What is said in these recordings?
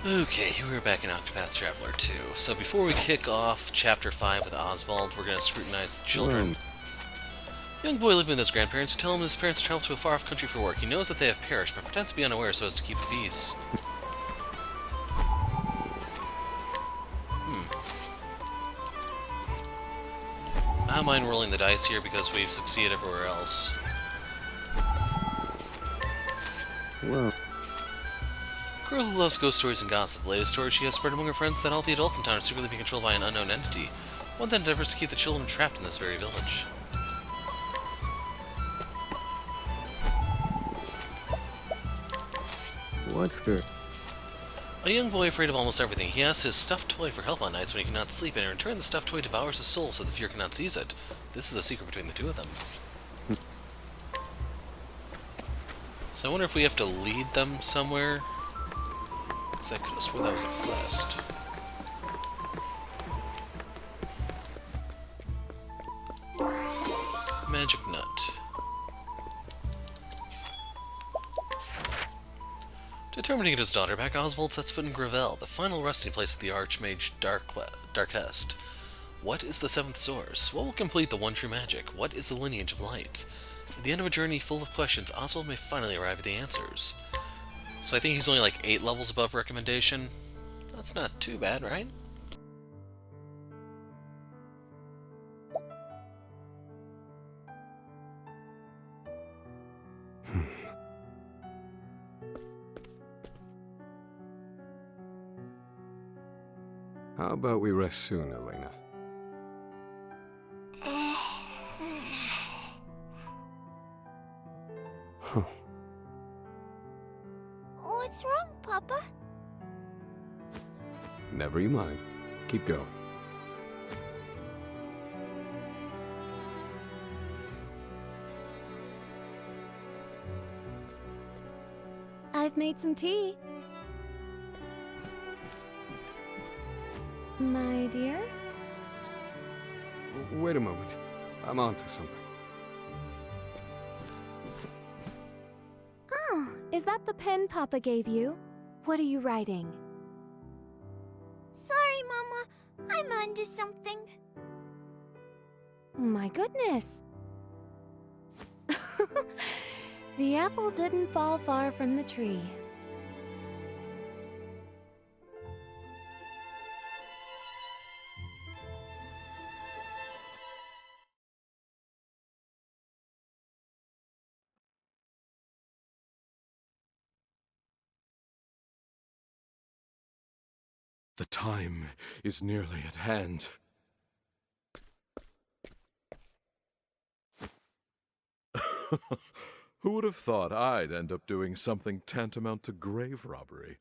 Okay, we're back in Octopath Traveler 2. So before we kick off Chapter 5 with Osvald, we're going to scrutinize the children. Young boy living with his grandparents who tell him his parents traveled to a far-off country for work. He knows that they have perished, but pretends to be unaware so as to keep the peace. I don't mind rolling the dice here because we've succeeded everywhere else. Well, Girl who loves ghost stories and gossip. The latest story she has spread among her friends that all the adults in town are secretly being controlled by an unknown entity. One that endeavors to keep the children trapped in this very village. what's there? A young boy afraid of almost everything. He asks his stuffed toy for help on nights when he cannot sleep, and in return the stuffed toy devours his soul so the fear cannot seize it. This is a secret between the two of them. So I wonder if we have to lead them somewhere? Because I could have sworn that was a quest. Magic nut. Determined to get his daughter back, Oswald sets foot in Gravel, the final resting place of the Archmage Darkest. What is the seventh source? What will complete the one true magic? What is the lineage of light? At the end of a journey full of questions, Oswald may finally arrive at the answers. So I think he's only like 8 levels above recommendation. That's not too bad, right? How about we rest soon, Elena? Huh. What's wrong, Papa? Never you mind. Keep going. I've made some tea. My dear? Wait a moment. I'm onto something. Oh, is that the pen Papa gave you? What are you writing? Sorry, Mama. I'm onto something. My goodness. The apple didn't fall far from the tree. The time is nearly at hand. Who would have thought I'd end up doing something tantamount to grave robbery?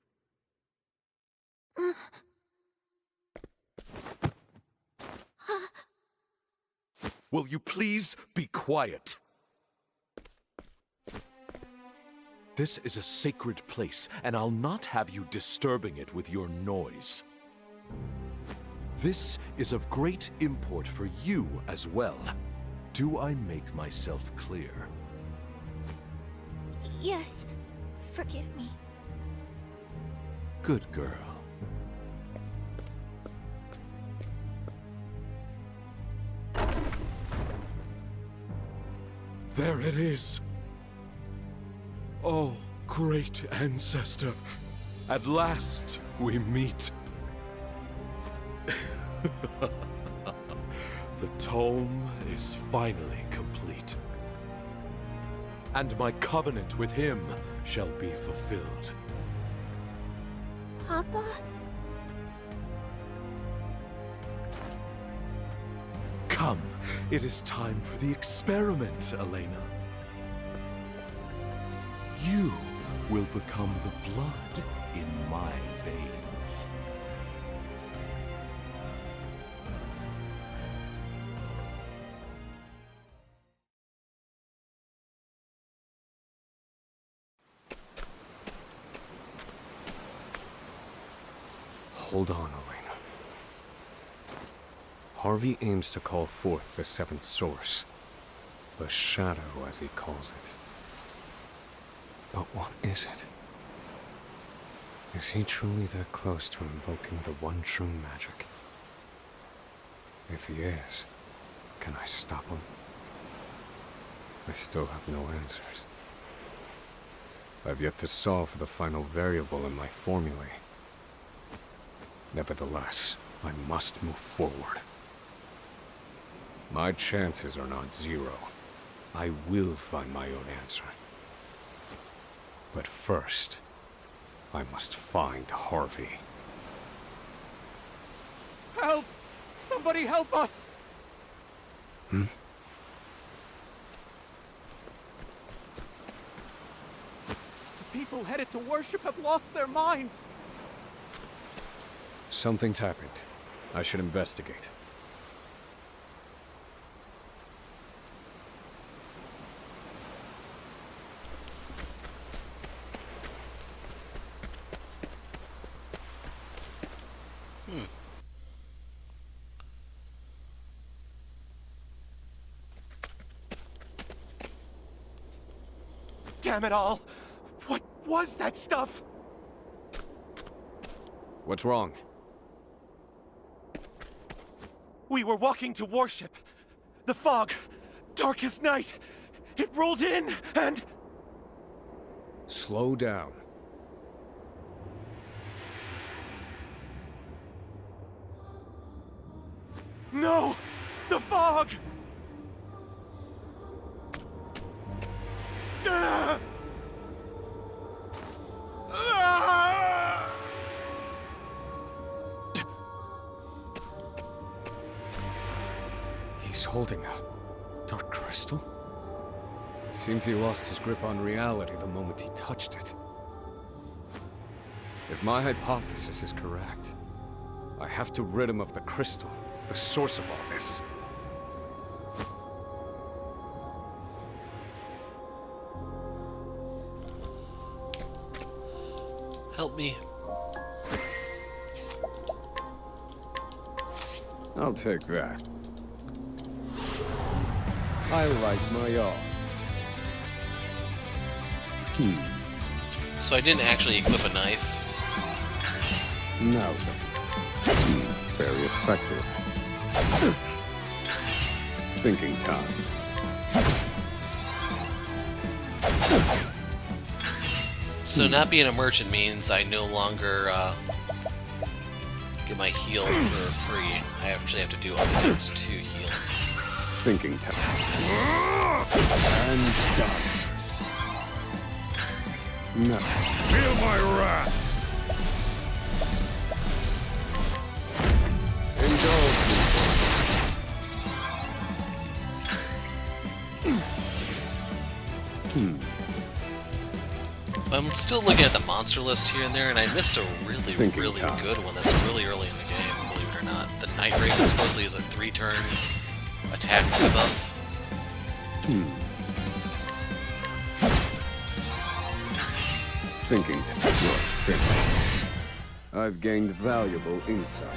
Will you please be quiet? This is a sacred place, and I'll not have you disturbing it with your noise. This is of great import for you as well. Do I make myself clear? Yes, forgive me. Good girl. There it is. Oh, great ancestor. At last we meet. The tome is finally complete. And my covenant with him shall be fulfilled. Papa? Come, it is time for the experiment, Elena. You will become the blood in my veins. Hold on, Elena. Harvey aims to call forth the seventh source. The shadow, as he calls it. But what is it? Is he truly that close to invoking the one true magic? If he is, can I stop him? I still have no answers. I've yet to solve for the final variable in my formulae. Nevertheless, I must move forward. My chances are not zero. I will find my own answer. But first, I must find Harvey. Help! Somebody help us! Hmm? The people headed to worship have lost their minds. Something's happened. I should investigate. Damn it all! What was that stuff? What's wrong? We were walking to worship. The fog, dark as night. It rolled in and... Slow down. No! The fog! Ah! Ah! He's holding a dark crystal? Seems he lost his grip on reality the moment he touched it. If my hypothesis is correct, I have to rid him of the crystal, the source of all this. Help me. I'll take that. I like my odds. So I didn't actually equip a knife. Now then. Very effective. Thinking time. So not being a merchant means I no longer get my heal for free. I actually have to do other things to heal. Thinking time. And done. No. Feel my wrath! I'm still looking at the monster list here and there, and I missed a really Thinking good one that's really early in the game, believe it or not. The Night Raven supposedly is a 3-turn attack buff. Thinking time. You're finished. I've gained valuable insight.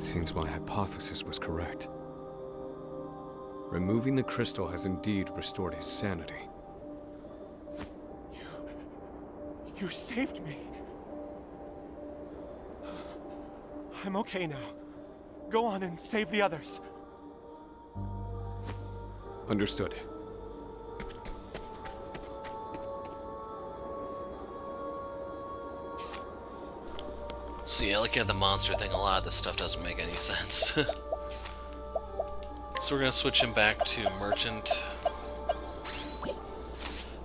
Seems my hypothesis was correct. Removing the crystal has indeed restored his sanity. You saved me. I'm okay now. Go on and save the others. Understood. So yeah, looking at the monster thing, a lot of this stuff doesn't make any sense. So we're gonna switch him back to Merchant.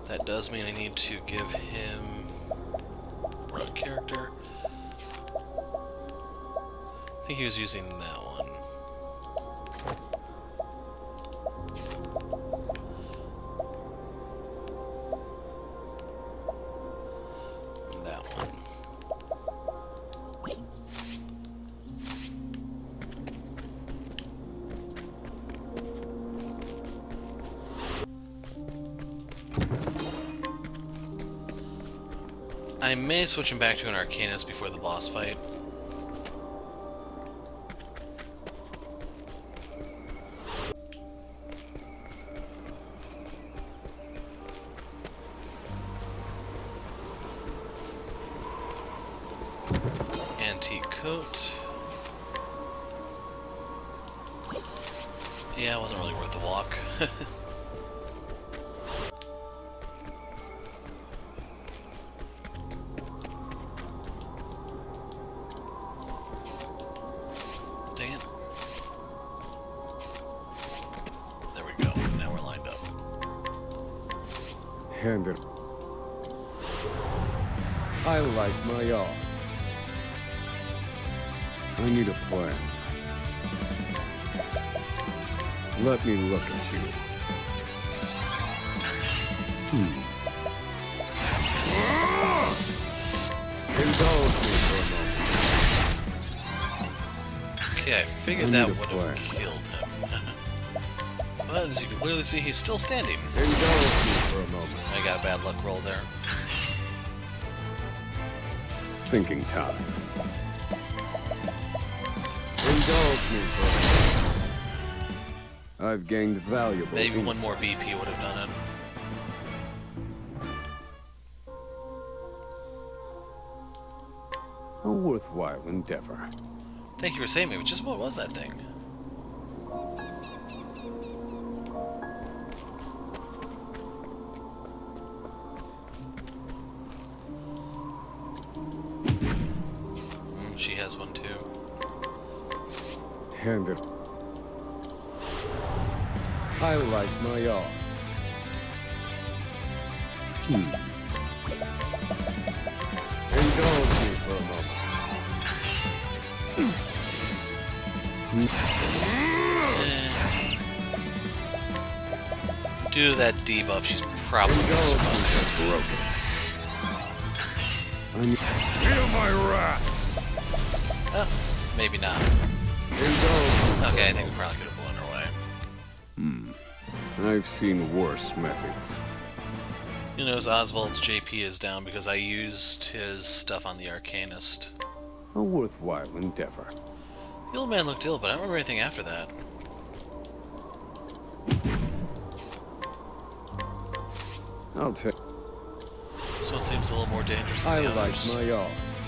That does mean I need to give him wrong character. I think he was using that one. That one. I may switch him back to an Arcanist before the boss fight. Antique coat. Yeah, it wasn't really worth the walk. Dang it. There we go. Now we're lined up. Hand it. I like my odds. I need a plan. Let me look at you. Indulge me for a moment. Okay, I figured I that need a would have plan. killed him. But as you can clearly see, he's still standing. Indulge me for a moment. I got a bad luck roll there. Thinking time. Indulge me for a moment. I've gained valuable Maybe one insight. more BP would have done it. A worthwhile endeavor. Thank you for saving me, but just what was that thing? She has one too. Hand it. I like my odds. Indulge me for a moment. Due to that debuff, she's probably Indulge spun. me for broken. Feel my wrath. Oh, maybe not. Indulge me. Okay, I think we probably could have blown her away. I've seen worse methods. You know, Osvald's JP is down because I used his stuff on the Arcanist. A worthwhile endeavor. The old man looked ill, but I don't remember anything after that. I'll take. This one seems a little more dangerous than I the like others. my odds.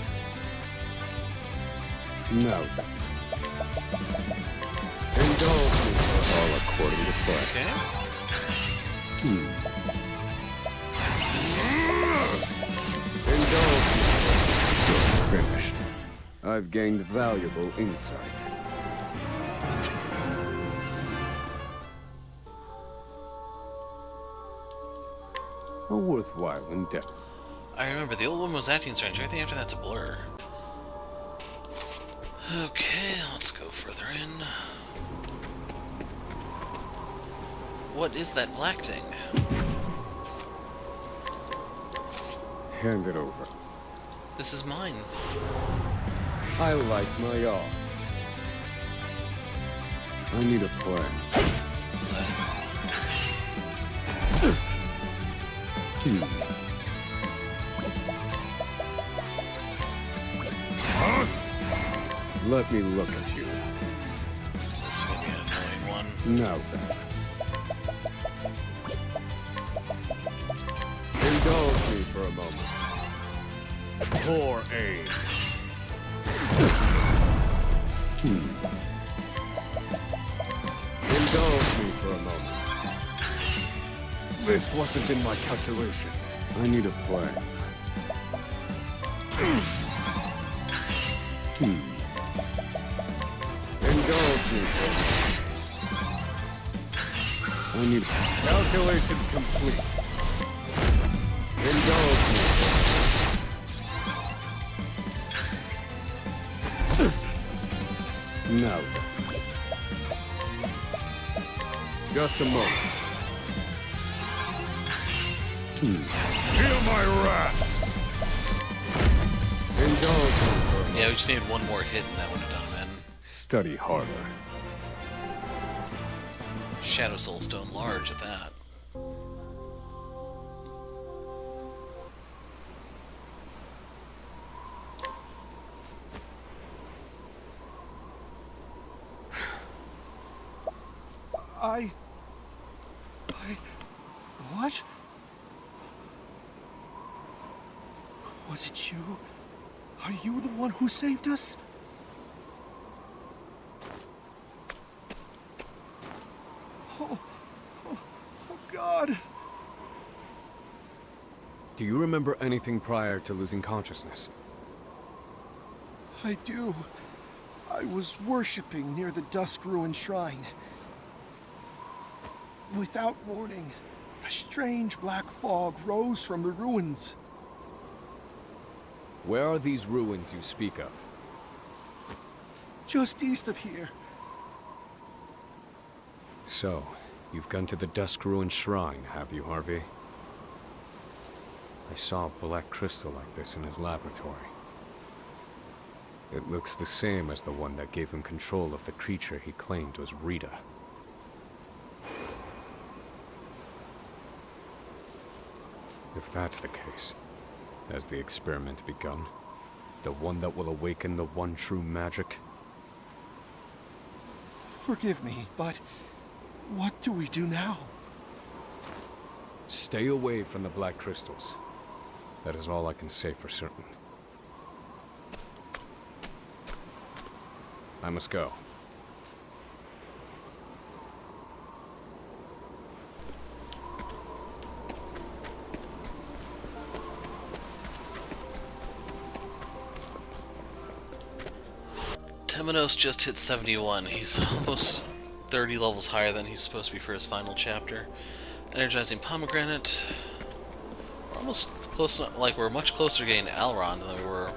Now then. Indulge me for all according to plan. Okay. Indulge me. You're finished. I've gained valuable insight. A worthwhile endeavor. I remember the old woman was acting strange. Everything after that's a blur. Okay, let's go further in. What is that black thing? Hand it over. This is mine. I like my odds. I need a plan. Let me look at you. This is gonna be an annoying one. Now then. Indulge me for a moment. Poor aim. Indulge me for a moment. This wasn't in my calculations. I need a plan. Indulge me for a moment. I need calculations complete. Indulge me for a moment. Now then. Just a moment. Feel my wrath. Indulge me for a moment. Yeah, we just needed one more hit and that would have done him in. Study harder. Shadow Soul Stone large at that. I... What? Was it you? Are you the one who saved us? Oh, God. Do you remember anything prior to losing consciousness? I do. I was worshipping near the dusk-ruined shrine. Without warning, a strange black fog rose from the ruins. Where are these ruins you speak of? Just east of here. So, you've gone to the dusk-ruined shrine, have you, Harvey? I saw a black crystal like this in his laboratory. It looks the same as the one that gave him control of the creature he claimed was Rita. If that's the case, has the experiment begun? The one that will awaken the one true magic? Forgive me, but what do we do now? Stay away from the black crystals. That is all I can say for certain. I must go. Temenos just hit 71. He's almost 30 levels higher than he's supposed to be for his final chapter. Energizing pomegranate. We're almost close, like we're much closer to getting Elrond than we were.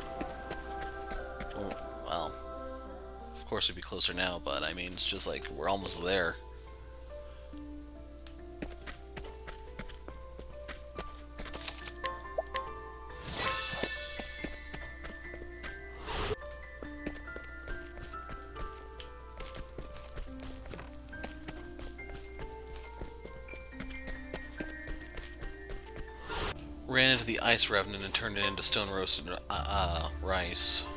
Well, of course we'd be closer now, but I mean, it's just like we're almost there. Ran into the ice revenant and turned it into stone roasted rice.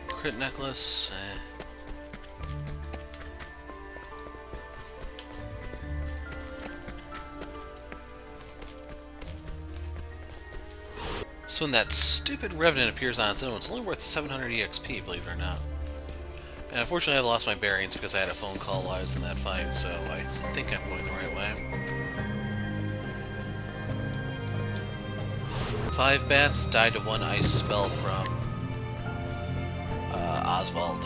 Crit necklace. So when that stupid revenant appears on its own, it's only worth 700 EXP, believe it or not. And unfortunately, I lost my bearings because I had a phone call while I was in that fight, so I think I'm going the right way. 5 bats died to 1 ice spell from Osvald.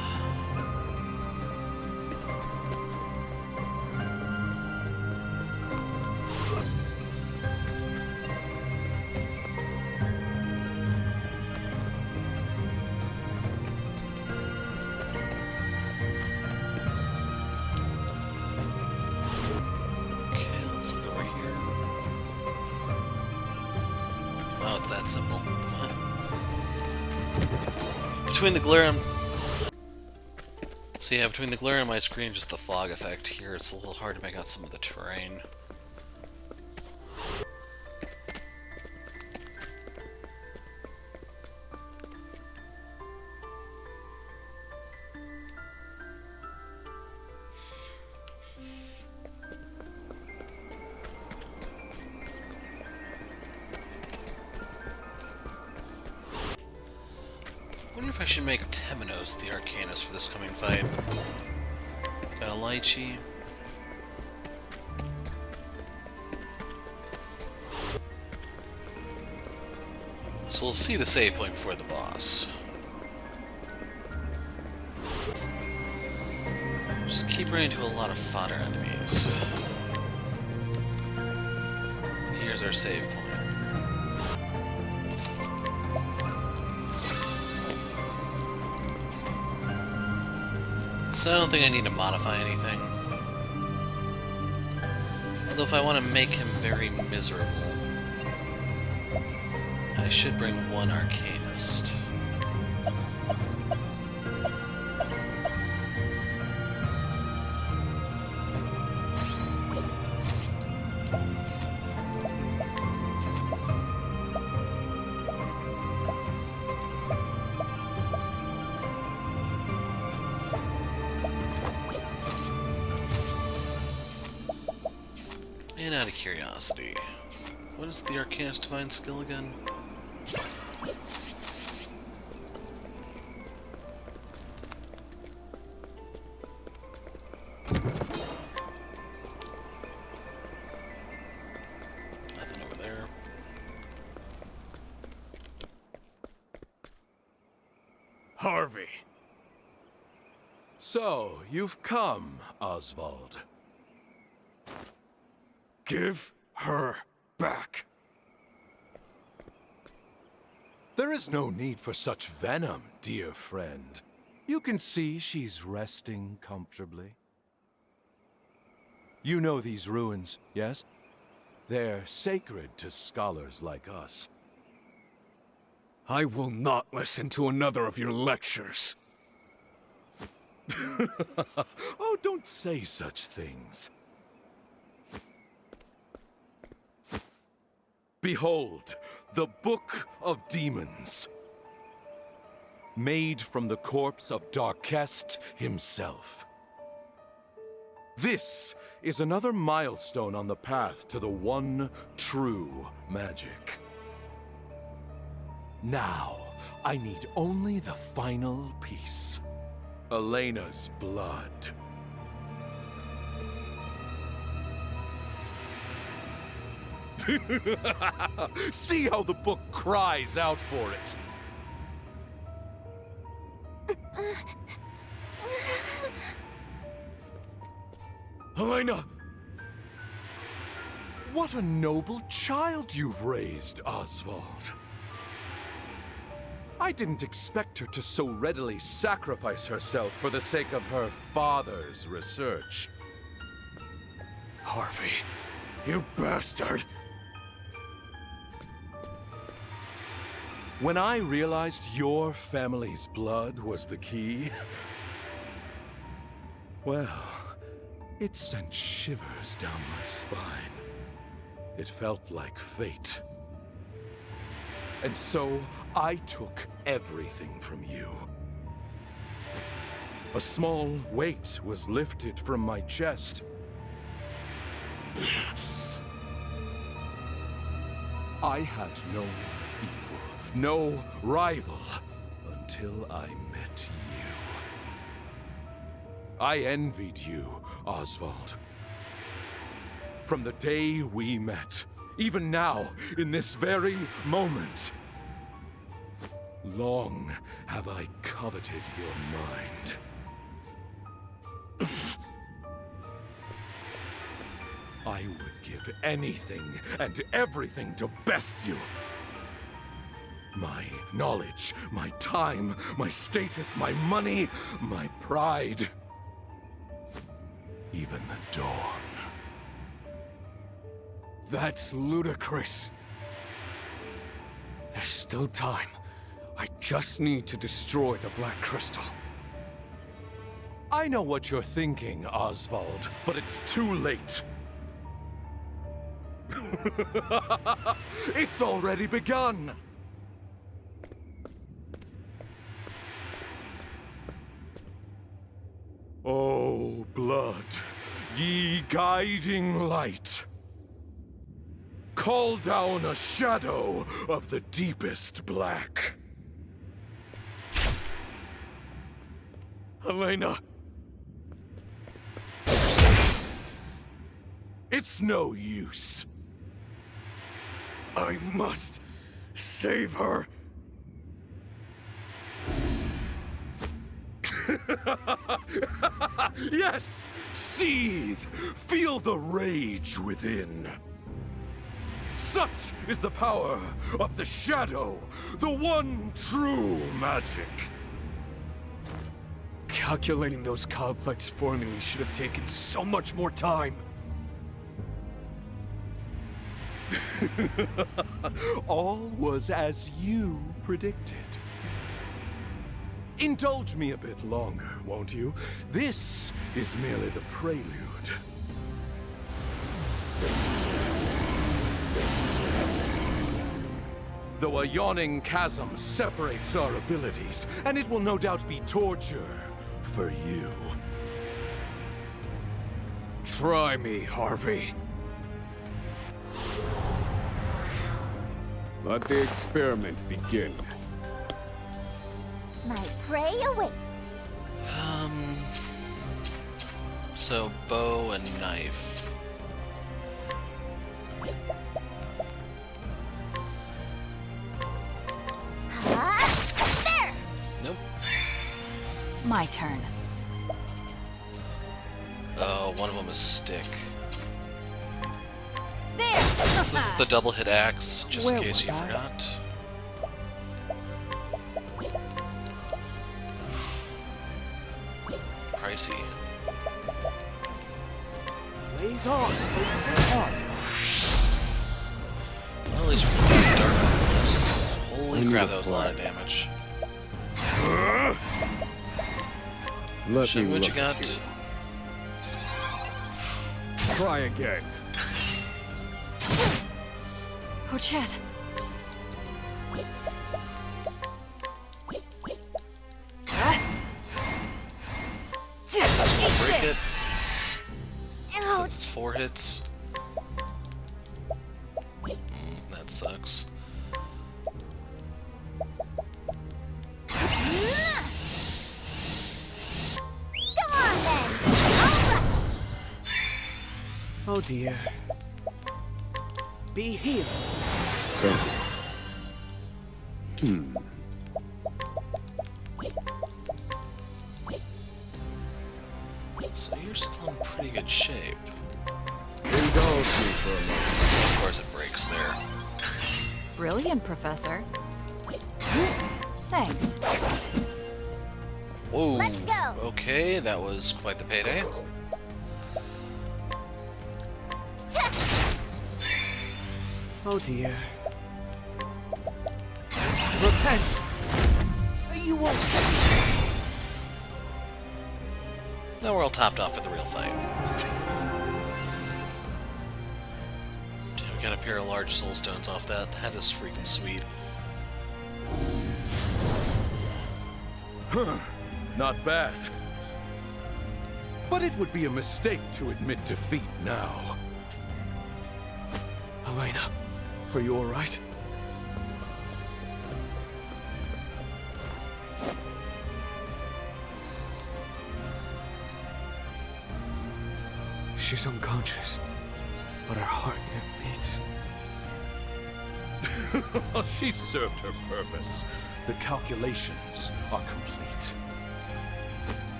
Okay, let's look over here. Oh, it's that simple. Between the glare on... So yeah, between the glare on my screen and just the fog effect here, it's a little hard to make out some of the terrain. I wonder if I should make Temenos the Arcanist for this coming fight. Got a lychee. So we'll see the save point before the boss. Just keep running into a lot of fodder enemies. And here's our save point. So I don't think I need to modify anything. Although if I want to make him very miserable, I should bring 1 Arcanist. out of curiosity, what is the Arcanist Divine skill again? Nothing over there. Harvey. So, you've come, Osvald. Give her back. There is no need for such venom, dear friend. You can see she's resting comfortably. You know these ruins, yes? They're sacred to scholars like us. I will not listen to another of your lectures. Oh, don't say such things. Behold, the Book of Demons. Made from the corpse of Darkest himself. This is another milestone on the path to the one true magic. Now, I need only the final piece. Elena's blood. See how the book cries out for it. Elena! What a noble child you've raised, Osvald. I didn't expect her to so readily sacrifice herself for the sake of her father's research. Harvey, you bastard! When I realized your family's blood was the key, well, it sent shivers down my spine. It felt like fate. And so, I took everything from you. A small weight was lifted from my chest. I had no equal, no rival, until I met you. I envied you, Osvald. From the day we met, even now, in this very moment, long have I coveted your mind. I would give anything and everything to best you. My knowledge, my time, my status, my money, my pride. Even the dawn. That's ludicrous. There's still time. I just need to destroy the Black Crystal. I know what you're thinking, Osvald, but it's too late. It's already begun! Oh, blood, ye guiding light. Call down a shadow of the deepest black. Elena! It's no use. I must save her. Yes! Seethe! Feel the rage within. Such is the power of the shadow, the one true magic. Calculating those complex formulas should have taken so much more time. All was as you predicted. Indulge me a bit longer, won't you? This is merely the prelude. Though a yawning chasm separates our abilities, and it will no doubt be torture for you. Try me, Harvey. Let the experiment begin. My prey awaits. So bow and knife. There! Nope. My turn. Oh, one of them is stick. There! So this is the double hit axe, just in Where case was you I? forgot. Pricey. Blaze on! Well, at least we can use dark on the list. Holy I need crap, a that was a lot of black. damage. Let Show me what look you got. at you. Try again. Ochette. We'll break it, Ouch! since it's 4 hits. That sucks. Come on then! Alright! Oh dear. Be healed. So you're still in pretty good shape. Indulge me for a moment. Of course it breaks there. Brilliant, Professor. Thanks. Whoa. Let's go. Okay, that was quite the payday. Oh dear. Repent! You won't. Now we're all topped off for the real fight. Damn, we got a pair of large soul stones off that. That is freaking sweet. Not bad. But it would be a mistake to admit defeat now. Elena, are you alright? She's unconscious, but her heart yet beats. She served her purpose. The calculations are complete.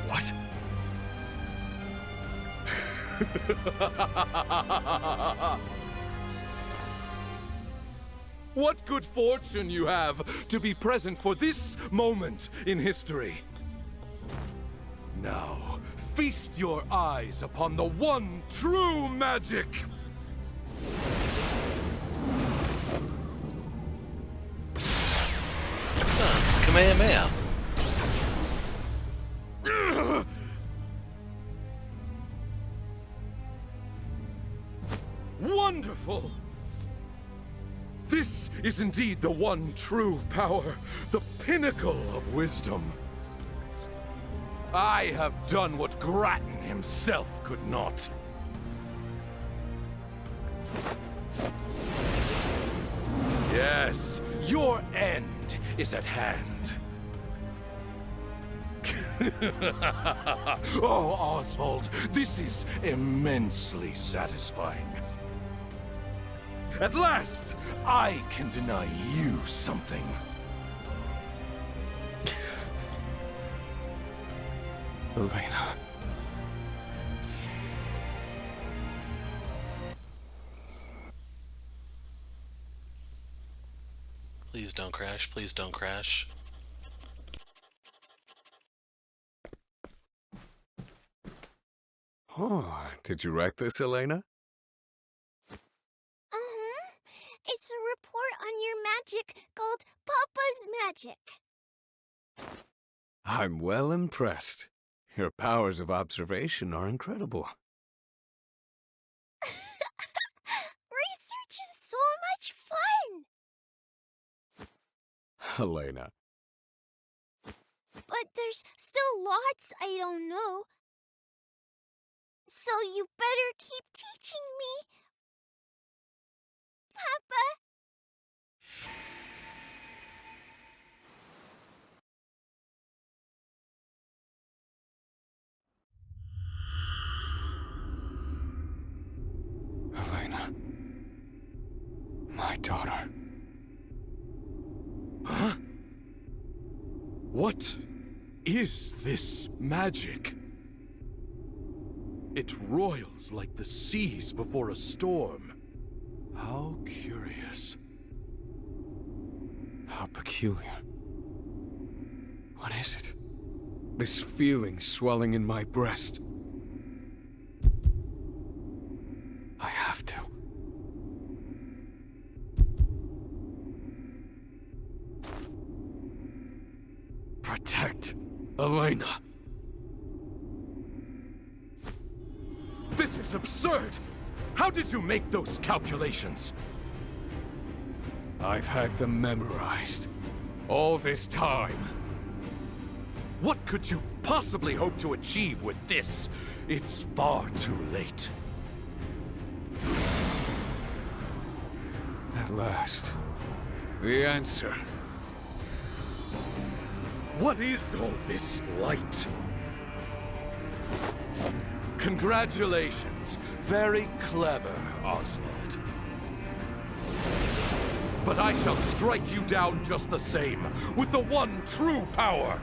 What? What good fortune you have to be present for this moment in history. Now, feast your eyes upon the one true magic! Oh, it's the Kamehameha. Wonderful! This is indeed the one true power, the pinnacle of wisdom. I have done what Grattan himself could not. Yes, your end is at hand. Oh, Osvald, this is immensely satisfying. At last, I can deny you something. Elena. Please don't crash, please don't crash. Oh, did you write this, Elena? It's a report on your magic called Papa's Magic. I'm well impressed. Your powers of observation are incredible. Research is so much fun! Elena. But there's still lots I don't know. So you better keep teaching me. Papa? Elena. My daughter. Huh? What is this magic? It roils like the seas before a storm. How curious. How peculiar. What is it? This feeling swelling in my breast. I have to. Protect Elena. This is absurd! How did you make those calculations? I've had them memorized. All this time. What could you possibly hope to achieve with this? It's far too late. At last. The answer. What is all this light? Congratulations. Very clever, Osvald. But I shall strike you down just the same, with the one true power!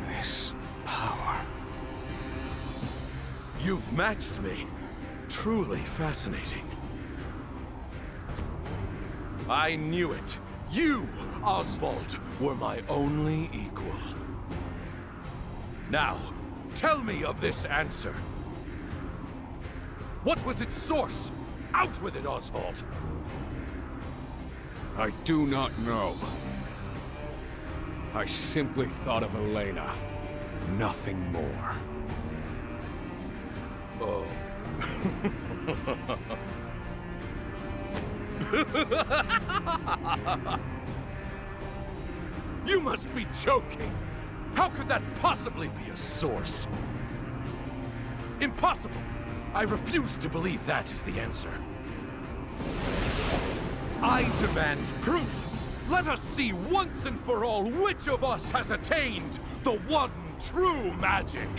This power. You've matched me. Truly fascinating. I knew it. You, Osvald, were my only equal. Now, tell me of this answer. What was its source? Out with it, Osvald! I do not know. I simply thought of Elena. Nothing more. Oh. You must be joking! How could that possibly be a source? Impossible! I refuse to believe that is the answer. I demand proof! Let us see once and for all which of us has attained the one true magic!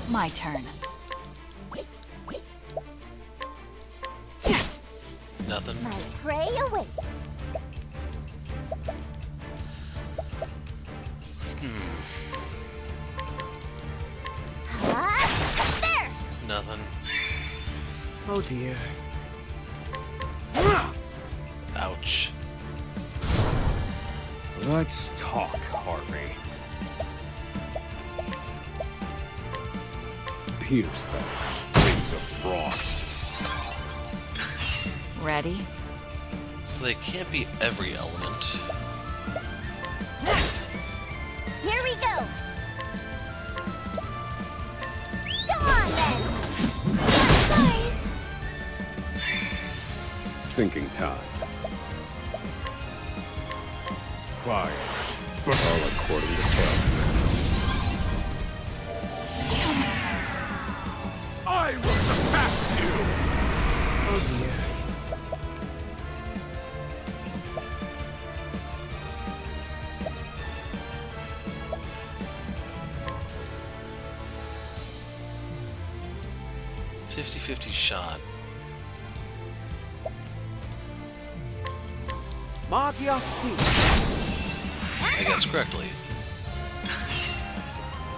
My turn. Nothing. My prey awaits. There! Nothing. Oh dear. Ouch. Let's talk, Harvey. Pierce them. Wings of frost. Ready? So they can't be every element. Here we go! Go on then! Sorry! Thinking time. Fire. All according to plan. I will surpass you! Oh dear. .50 shot. Mark your feet. I guess correctly.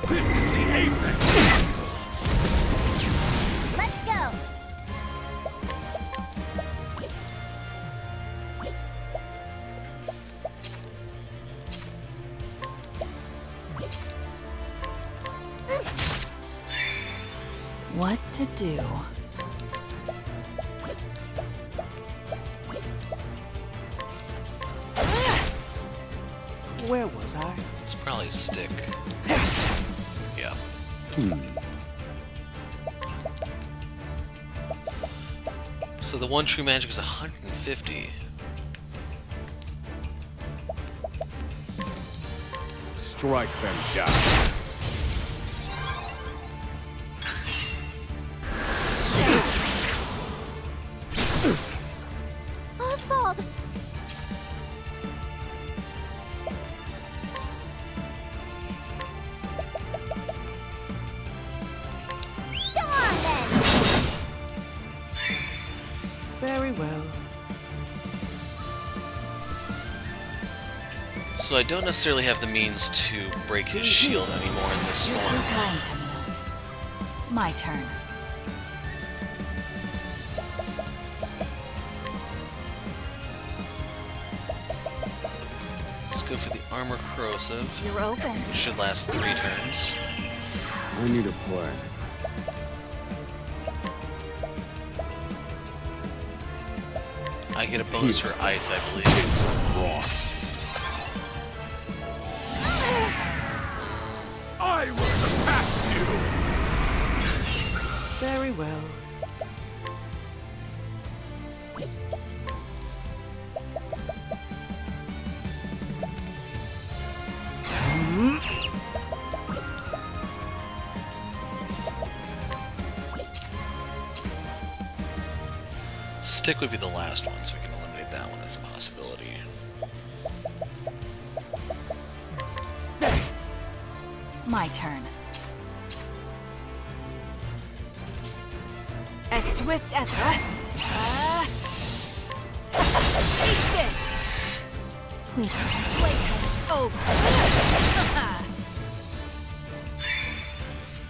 This is the apex! Let's go! What to do? Where was I? It's probably stick. Yeah. So the one true magic is 150. Strike them down. Osvald! Go on then! Very well. So I don't necessarily have the means to break his shield anymore in this You're too form. kind, Temenos. My turn. Let's go for the armor corrosive. You're open. Should last 3 turns. I need a plan. I get a bonus for ice, I believe. Frost. I will surpass you! Very well. Stick would be the last one, so we can eliminate that one as a possibility. My turn. As swift as... Eat this! Please. Playtime is over.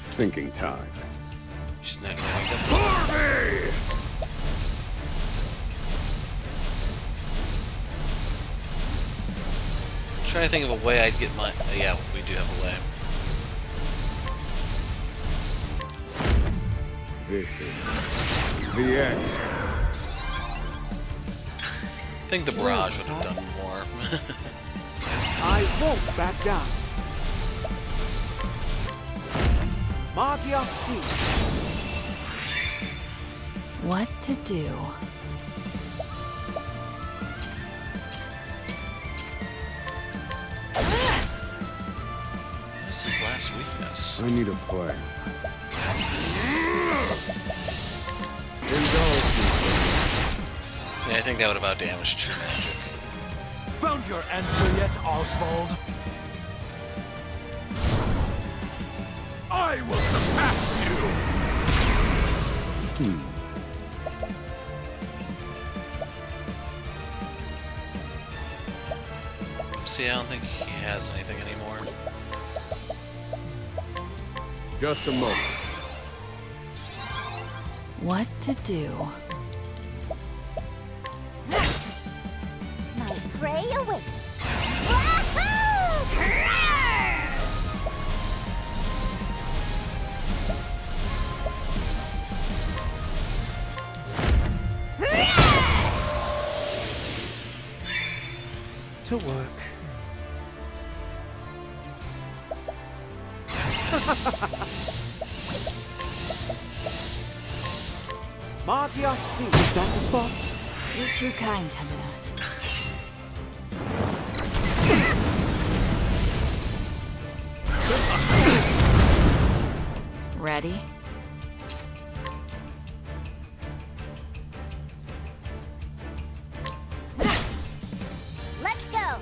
Thinking time. She's not gonna wake up. Harvey! Trying to think of a way I'd get my... yeah, we do have a way. This is the answer. I think the barrage would have done more. I won't back down. Magia King. What to do? What's his last weakness? I need a plan. Indulge me. Yeah, I think that would have outdamaged true magic. Found your answer yet, Osvald? I will surpass you! See, I don't think he has anything anymore. Just a moment. What to do? My prey awaits. Wahoo! To work. Magia King. Is that the spot? You're too kind, Temenos. Ready? Let's go.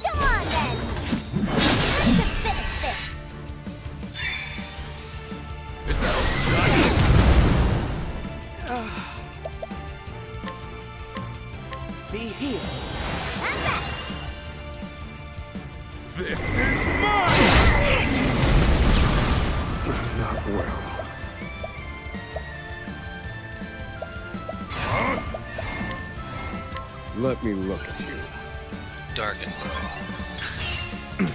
Go on then. Time to finish this. Is that all you got? Be here. I'm back. This is mine! Not well. Let me look at you. Darkened bow.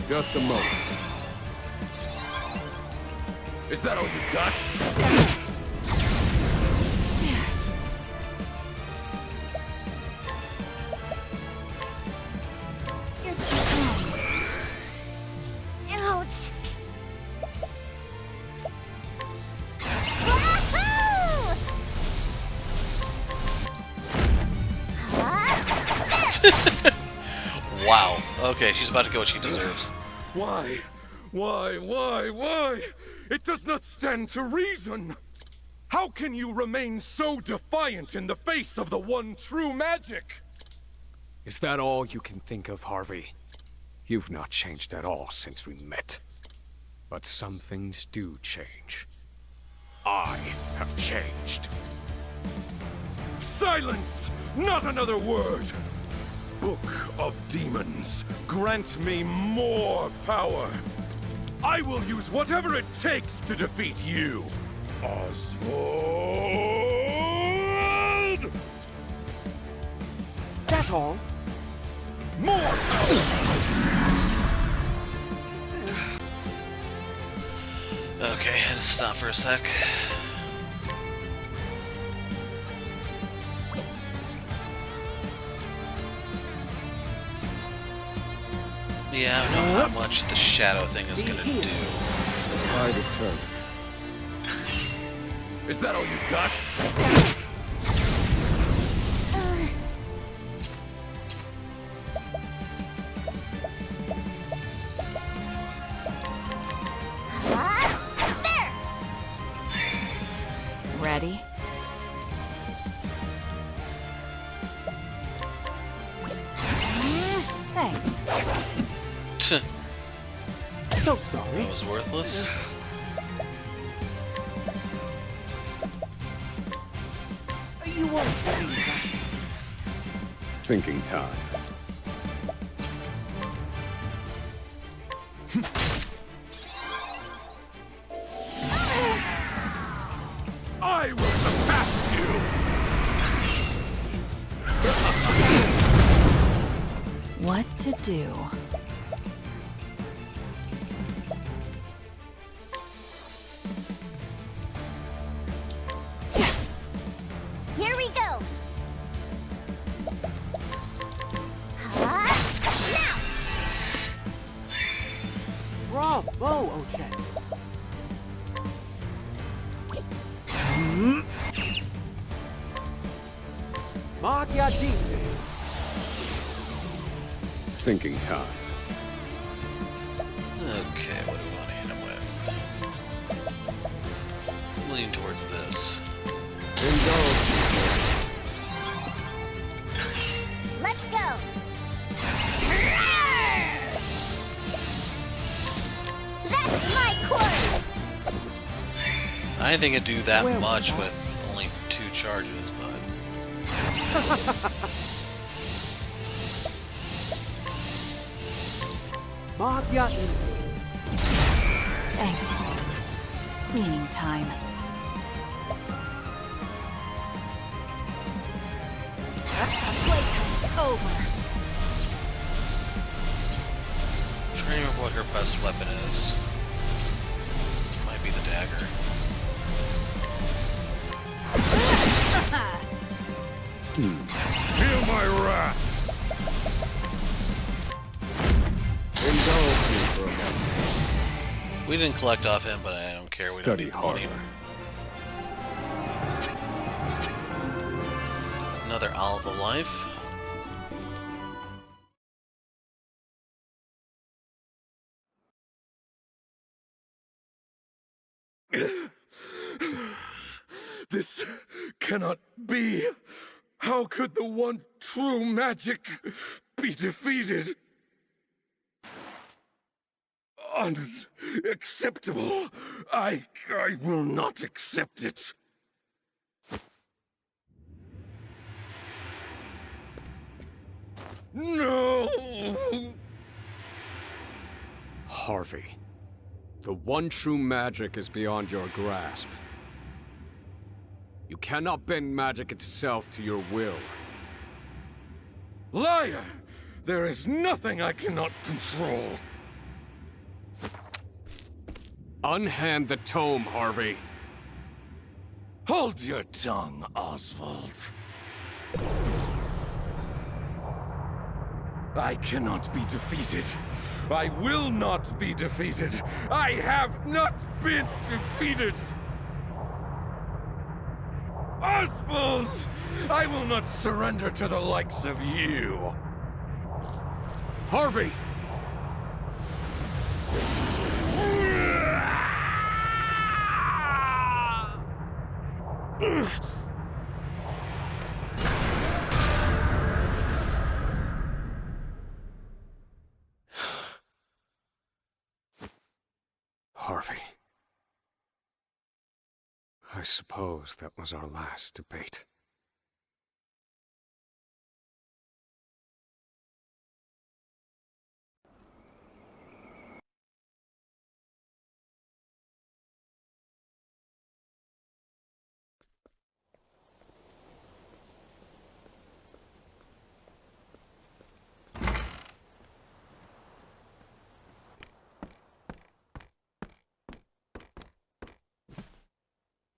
Just a moment. Is that all you got? Wow. Okay, she's about to get what she deserves. Why? Why? It does not stand to reason! How can you remain so defiant in the face of the one true magic? Is that all you can think of, Harvey? You've not changed at all since we met. But some things do change. I have changed. Silence! Not another word! Book of Demons, grant me more power. I will use whatever it takes to defeat you, Osvald! That all? More! Okay, had to stop for a sec. Yeah, I don't know how much the shadow thing is gonna do. Hardest turn. Is that all you've got? There! Ready? Thanks. Tuh, So sorry. that was worthless. You won't believe that. Thinking time. I will surpass you! What to do? Here we go! Now! Bravo, Ochette. Magya DC. Thinking time. Okay, what do we want to hit him with? Lean towards this. Let's go! That's my course! I didn't think it'd do that Well, much with only 2 charges, but... Magya Infi. Thanks. Cleaning time. Playtime's over. I'm trying to remember what her best weapon is. Might be the dagger. Feel my wrath! Indulge me for a moment. We didn't collect off him, but I don't care. We don't Study need the money. harder. Another Olive of Life. This cannot be. How could the one true magic be defeated? Unacceptable. I will not accept it. No! Harvey. The one true magic is beyond your grasp. You cannot bend magic itself to your will. Liar! There is nothing I cannot control. Unhand the tome, Harvey. Hold your tongue, Osvald. I cannot be defeated. I will not be defeated. I have not been defeated. Osvald! I will not surrender to the likes of you. Harvey! Harvey. I suppose that was our last debate.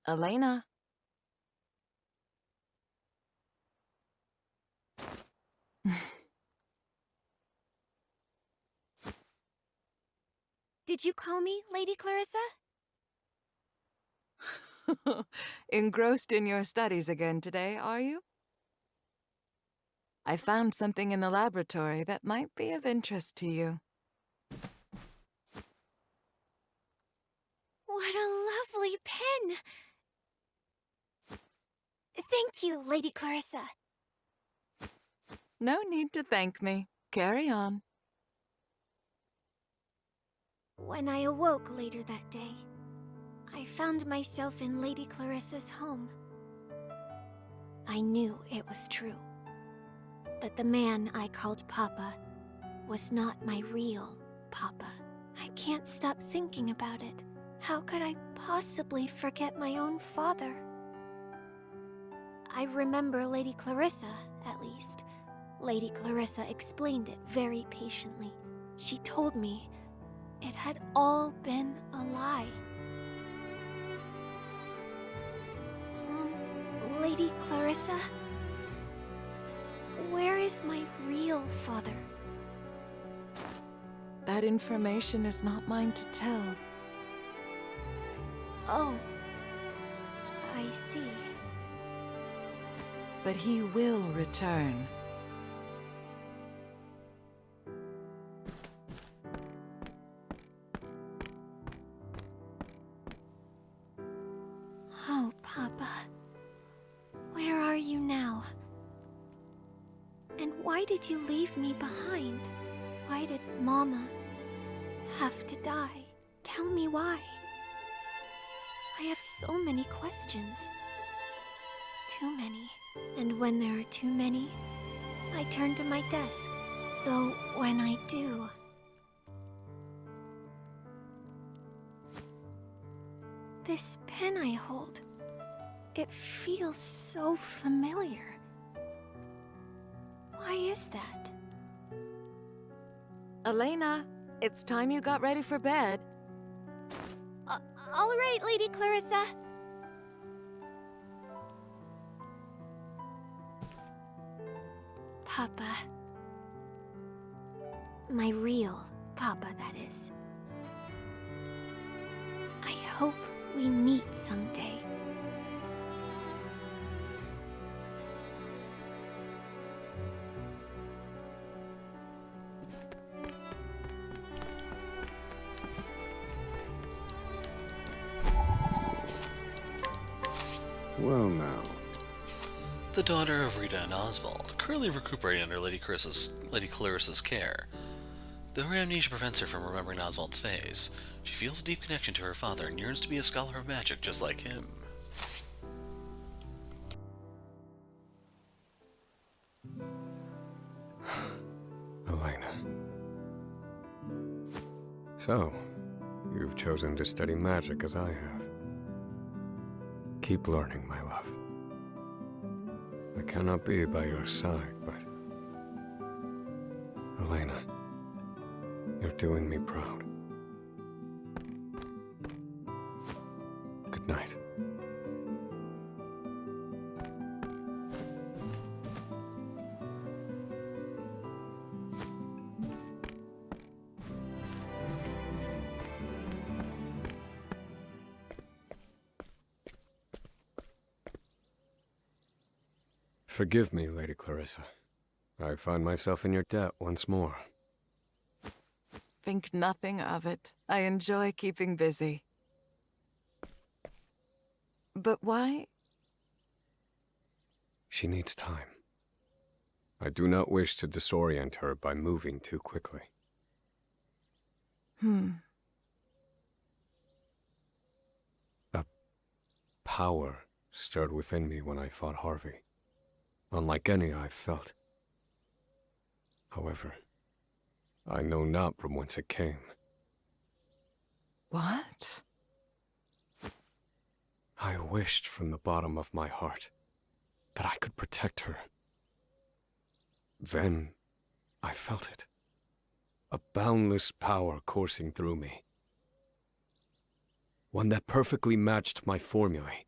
Elena. Did you call me, Lady Clarissa? Engrossed in your studies again today, are you? I found something in the laboratory that might be of interest to you. What a lovely pen! Thank you, Lady Clarissa. No need to thank me. Carry on. When I awoke later that day, I found myself in Lady Clarissa's home. I knew it was true. That the man I called Papa was not my real Papa. I can't stop thinking about it. How could I possibly forget my own father? I remember Lady Clarissa, at least. Lady Clarissa explained it very patiently. She told me it had all been a lie. Lady Clarissa? Where is my real father? That information is not mine to tell. Oh, I see. But he will return. Oh, Papa. Where are you now? And why did you leave me behind? Why did Mama have to die? Tell me why. I have so many questions. Too many. And when there are too many, I turn to my desk. Though when I do... This pen I hold, it feels so familiar. Why is that? Elena, it's time you got ready for bed. All right, Lady Clarissa. Papa. My real Papa, that is. I hope we meet someday. Well now. The daughter of Rita and Osvald, currently recuperating under Lady Clarissa's care. Though her amnesia prevents her from remembering Oswald's face, she feels a deep connection to her father and yearns to be a scholar of magic just like him. Elena. So, you've chosen to study magic as I have. Keep learning, my love. I cannot be by your side, but... Elena, you're doing me proud. Good night. Forgive me, Lady Clarissa. I find myself in your debt once more. Think nothing of it. I enjoy keeping busy. But why? She needs time. I do not wish to disorient her by moving too quickly. A power stirred within me when I fought Harvey, unlike any I've felt. However, I know not from whence it came. What? I wished from the bottom of my heart that I could protect her. Then I felt it. A boundless power coursing through me. One that perfectly matched my formulae.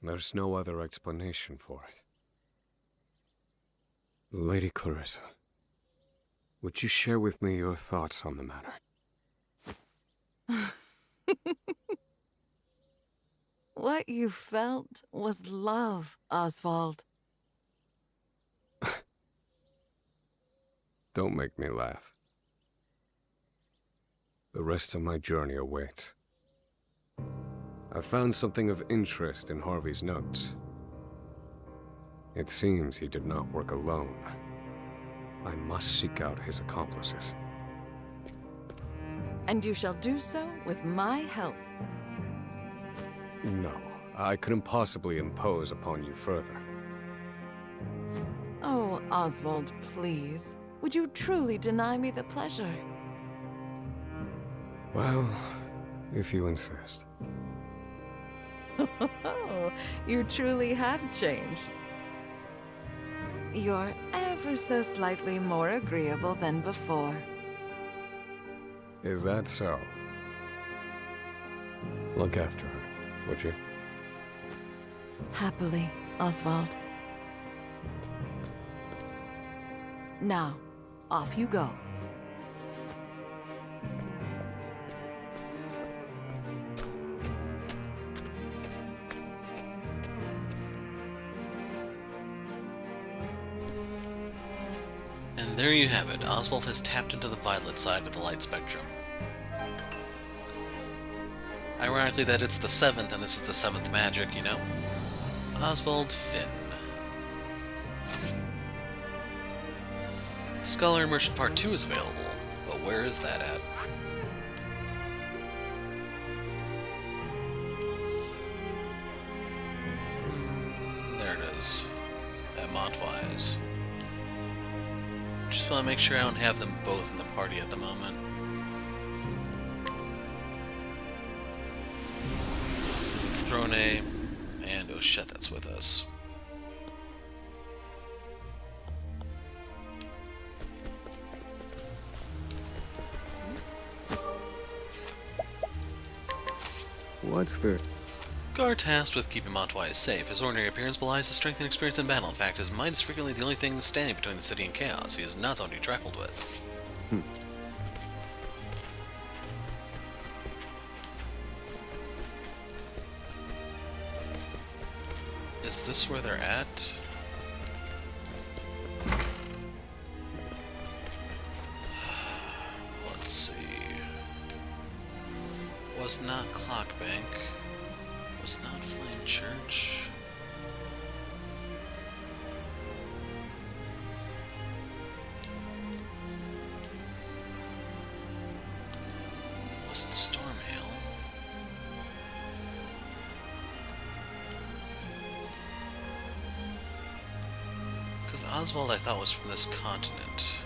There's no other explanation for it. Lady Clarissa, would you share with me your thoughts on the matter? What you felt was love, Osvald. Don't make me laugh. The rest of my journey awaits. I found something of interest in Harvey's notes. It seems he did not work alone. I must seek out his accomplices. And you shall do so with my help. No, I couldn't possibly impose upon you further. Oh, Osvald, please. Would you truly deny me the pleasure? Well, if you insist. Oh, you truly have changed. You're ever so slightly more agreeable than before. Is that so? Look after her, would you? Happily, Osvald. Now, off you go. And there you have it. Osvald has tapped into the violet side of the light spectrum. Ironically that it's the 7th, and this is the 7th magic, you know? Osvald Finn. Scholar Immersion Part 2 is available, but where is that at? There it is. At Montwise. Just want to make sure I don't have them both in the party at the moment. Because it's Throne and Ochette that's with us. What's the... Guard tasked with keeping Montwise safe. His ordinary appearance belies his strength and experience in battle. In fact, his mind is frequently the only thing standing between the city and chaos. He is not someone to be trifled with. Is this where they're at? Let's see. Was not Clockbank. Was not Flame Church. Wasn't Stormhail. Because Osvald I thought was from this continent.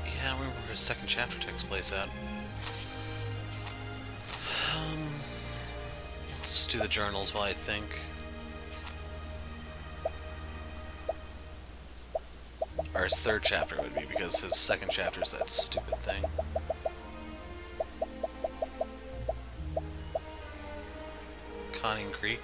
Yeah, I don't remember where his second chapter takes place at. Let's do the journals while I think. Or his third chapter would be, because his second chapter is that stupid thing. Conning Creek.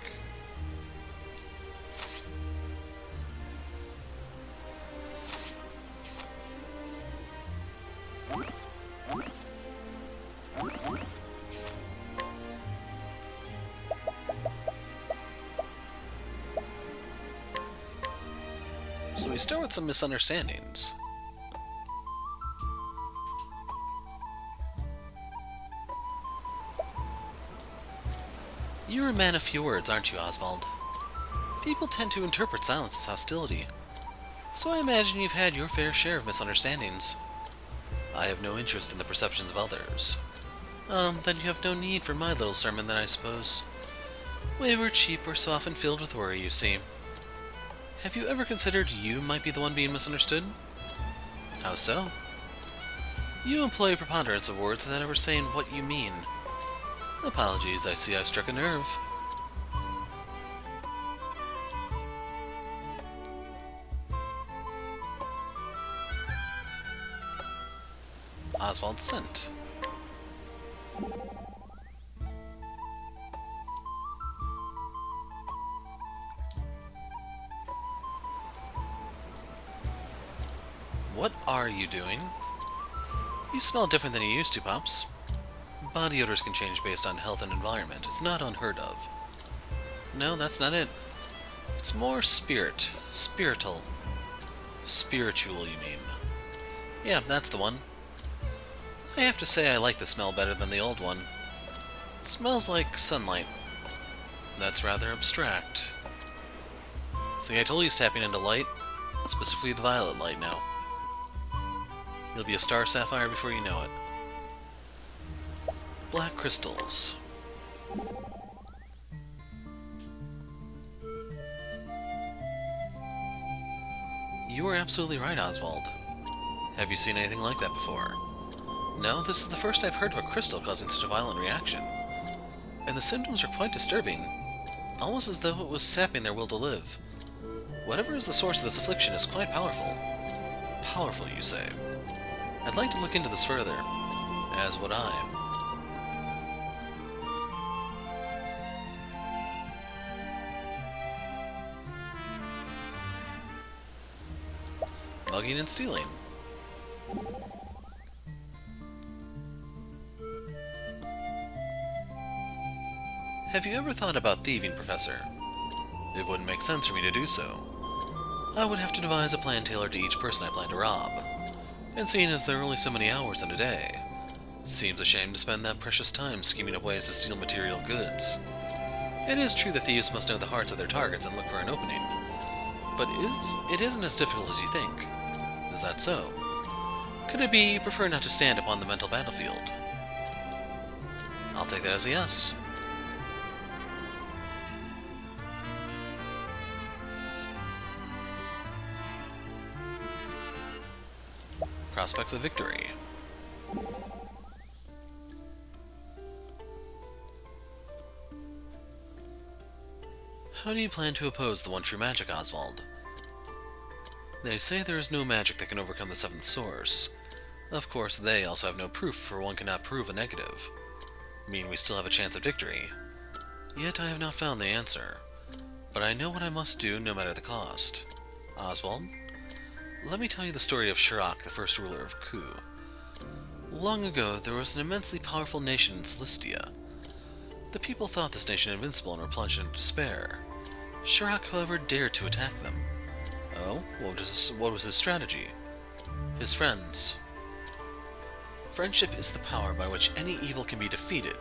So we start with some misunderstandings. You're a man of few words, aren't you, Osvald? People tend to interpret silence as hostility, so I imagine you've had your fair share of misunderstandings. I have no interest in the perceptions of others. Then you have no need for my little sermon then, I suppose. Wayward sheep are so often filled with worry, you see. Have you ever considered you might be the one being misunderstood? How so? You employ a preponderance of words without ever saying what you mean. Apologies, I see I've struck a nerve. Osvald sent. What are you doing? You smell different than you used to, Pops. Body odors can change based on health and environment. It's not unheard of. No, that's not it. It's more spirit. Spiritual, you mean. Yeah, that's the one. I have to say I like the smell better than the old one. It smells like sunlight. That's rather abstract. See, I told you tapping into light, specifically the violet light now. You'll be a star sapphire before you know it. Black crystals. You were absolutely right, Osvald. Have you seen anything like that before? No, this is the first I've heard of a crystal causing such a violent reaction. And the symptoms are quite disturbing, almost as though it was sapping their will to live. Whatever is the source of this affliction is quite powerful. Powerful, you say? I'd like to look into this further, as would I. Mugging and stealing. Have you ever thought about thieving, Professor? It wouldn't make sense for me to do so. I would have to devise a plan tailored to each person I plan to rob. And seeing as there are only so many hours in a day, it seems a shame to spend that precious time scheming up ways to steal material goods. It is true that thieves must know the hearts of their targets and look for an opening, but it isn't as difficult as you think. Is that so? Could it be you prefer not to stand upon the mental battlefield? I'll take that as a yes. Prospects of victory. How do you plan to oppose the one true magic, Osvald? They say there is no magic that can overcome the seventh source. Of course, they also have no proof, for one cannot prove a negative. Mean we still have a chance at victory. Yet I have not found the answer. But I know what I must do, no matter the cost. Osvald, let me tell you the story of Shirok, the first ruler of Ku. Long ago, there was an immensely powerful nation in Celestia. The people thought this nation invincible and were plunged into despair. Shirok, however, dared to attack them. Oh, what was his strategy? His friends. Friendship is the power by which any evil can be defeated.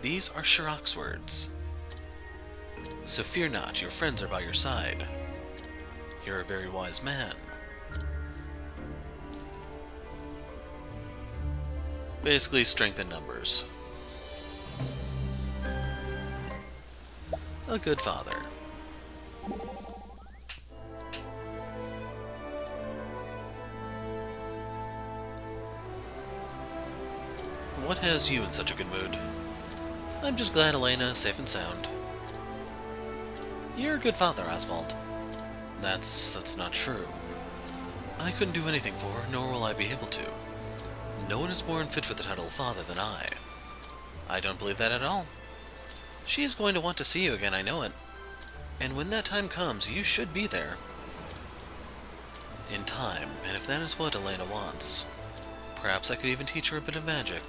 These are Shirok's words. So fear not, your friends are by your side. You're a very wise man. Basically, strength in numbers. A good father. What has you in such a good mood? I'm just glad Elena is safe and sound. You're a good father, Osvald. That's not true. I couldn't do anything for her, nor will I be able to. No one is more unfit for the title of father than I. I don't believe that at all. She is going to want to see you again, I know it. And when that time comes, you should be there. In time, and if that is what Elena wants. Perhaps I could even teach her a bit of magic.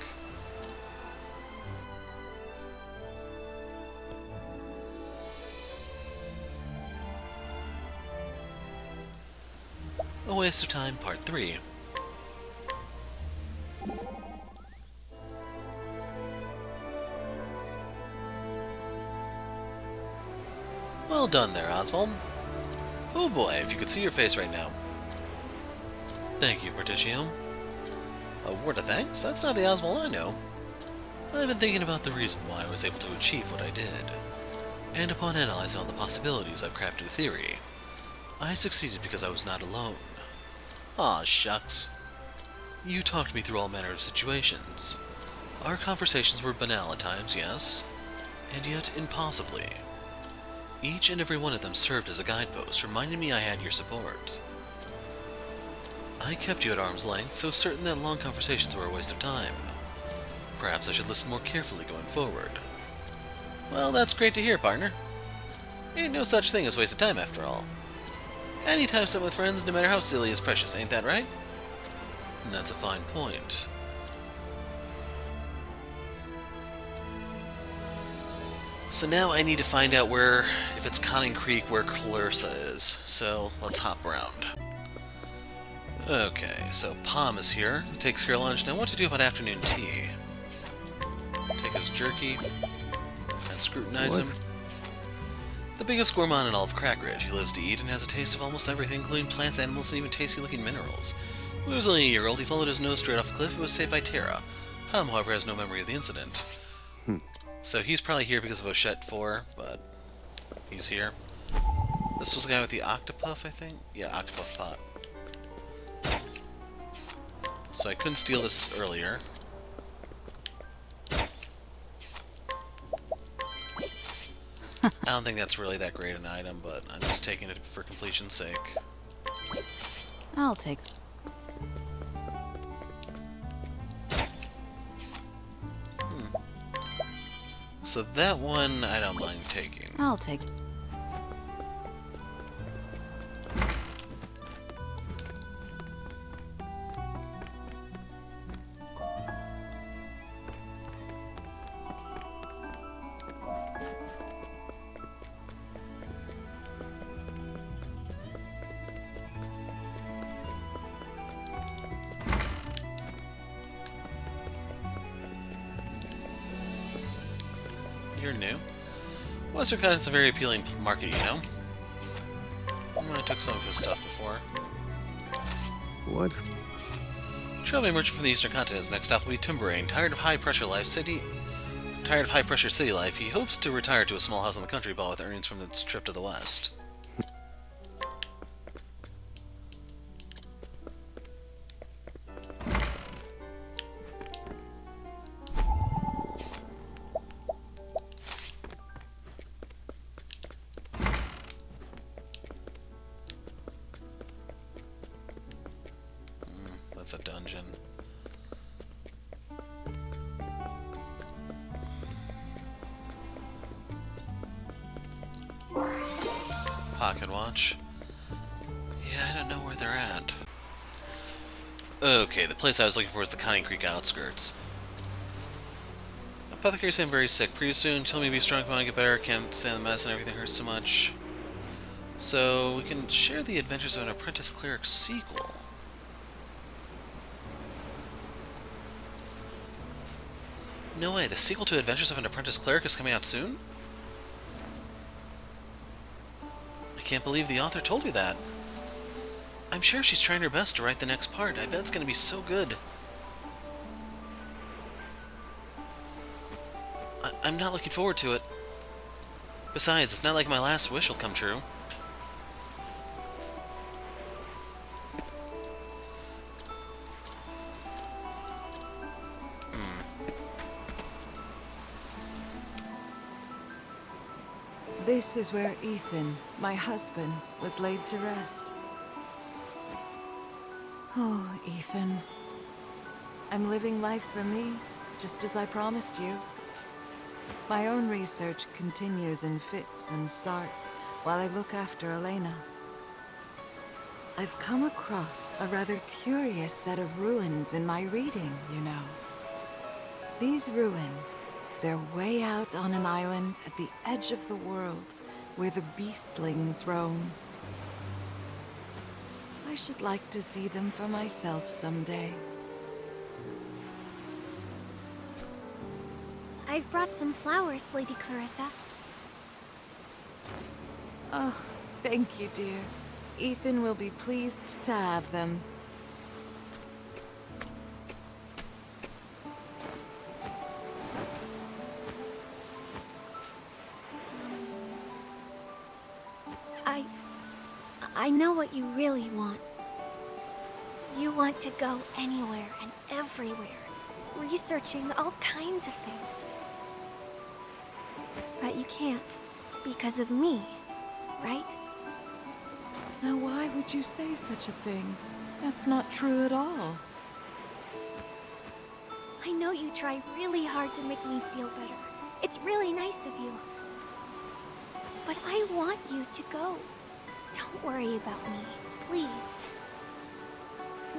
Waste of Time Part 3. Well done there, Osvald. Oh boy, if you could see your face right now. Thank you, Porticio. A word of thanks? That's not the Osvald I know. I've been thinking about the reason why I was able to achieve what I did. And upon analyzing all the possibilities, I've crafted a theory. I succeeded because I was not alone. Aw, shucks. You talked me through all manner of situations. Our conversations were banal at times, yes, and yet impossibly. Each and every one of them served as a guidepost, reminding me I had your support. I kept you at arm's length, so certain that long conversations were a waste of time. Perhaps I should listen more carefully going forward. Well, that's great to hear, partner. Ain't no such thing as waste of time, after all. Any time spent with friends, no matter how silly, is precious, ain't that right? And that's a fine point. So now I need to find out where, if it's Conning Creek, where Clarissa is. So let's hop around. Okay, so Palm is here. He takes care of lunch. Now what to do about afternoon tea? Take his jerky and scrutinize him. The biggest gourmand in all of Crack Ridge. He lives to eat and has a taste of almost everything, including plants, animals, and even tasty-looking minerals. When he was only a year old, he followed his nose straight off a cliff and was saved by Terra. Palm, however, has no memory of the incident. So he's probably here because of Ochette 4, but he's here. This was the guy with the Octopath, I think? Yeah, Octopath pot. So I couldn't steal this earlier. I don't think that's really that great an item, but I'm just taking it for completion's sake. I'll take. So that one I don't mind taking. I'll take. You're new. Western Continent's a very appealing market, you know. I took some of his stuff before. What's... Traveling merchant from the Eastern Continent, his next stop will be Timberaine. Tired of high-pressure city life, he hopes to retire to a small house in the country, bought with earnings from its trip to the West. That's a dungeon. Pocket watch. Yeah, I don't know where they're at. Okay, the place I was looking for is the Conning Creek outskirts. Apothecary say I'm very sick. Pretty soon, tell me to be strong if I want to get better. Can't stand the mess and everything hurts so much. So, we can share the adventures of an apprentice cleric sequel. No way, the sequel to Adventures of an Apprentice Cleric is coming out soon? I can't believe the author told you that. I'm sure she's trying her best to write the next part. I bet it's going to be so good. I'm not looking forward to it. Besides, it's not like my last wish will come true. This is where Ethan, my husband, was laid to rest. Oh, Ethan. I'm living life for me, just as I promised you. My own research continues in fits and starts while I look after Elena. I've come across a rather curious set of ruins in my reading, you know. These ruins, they're way out on an island at the edge of the world, where the beastlings roam. I should like to see them for myself someday. I've brought some flowers, Lady Clarissa. Oh, thank you, dear. Ethan will be pleased to have them. I know what you really want. You want to go anywhere and everywhere, researching all kinds of things. But you can't, because of me, right? Now why would you say such a thing? That's not true at all. I know you try really hard to make me feel better. It's really nice of you. But I want you to go. Don't worry about me, please.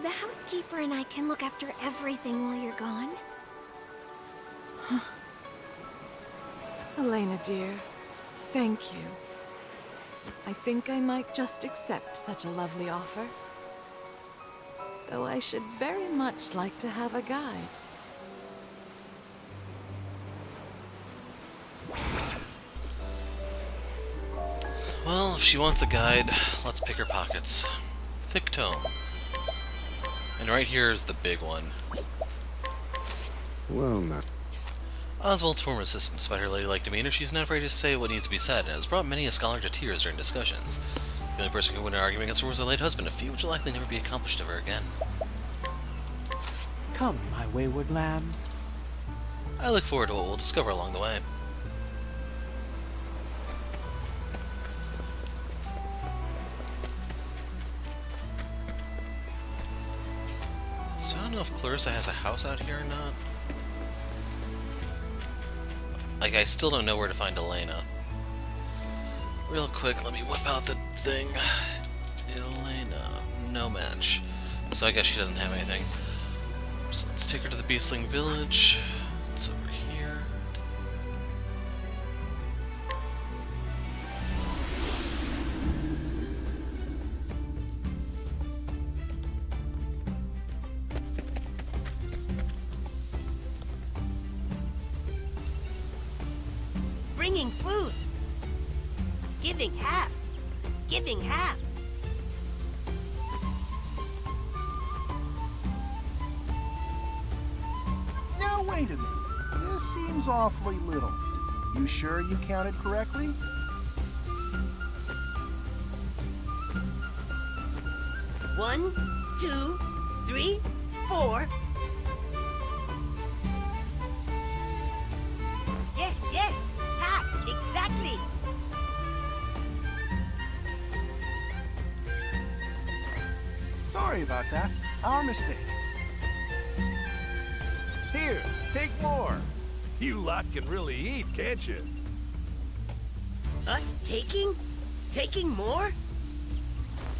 The housekeeper and I can look after everything while you're gone. Elena, dear, thank you. I think I might just accept such a lovely offer. Though I should very much like to have a guide. Well, if she wants a guide, let's pick her pockets. Thick tome. And right here is the big one. Well, now. Oswald's former assistant, despite her ladylike demeanor, she's not afraid to say what needs to be said, and has brought many a scholar to tears during discussions. The only person who would win an argument against her was her late husband, a feat which will likely never be accomplished of her again. Come, my wayward lamb. I look forward to what we'll discover along the way. So I don't know if Clarissa has a house out here or not. Like, I still don't know where to find Elena. Real quick, let me whip out the thing. Elena, no match. So I guess she doesn't have anything. So let's take her to the Beastling Village. It's over here. Bringing food. Giving half. Giving half. Now wait a minute. This seems awfully little. You sure you counted correctly? One, two, three, four. Yes, yes. Half. Exactly. Sorry about that. Our mistake. Here, take more. You lot can really eat, can't you? Us taking? Taking more?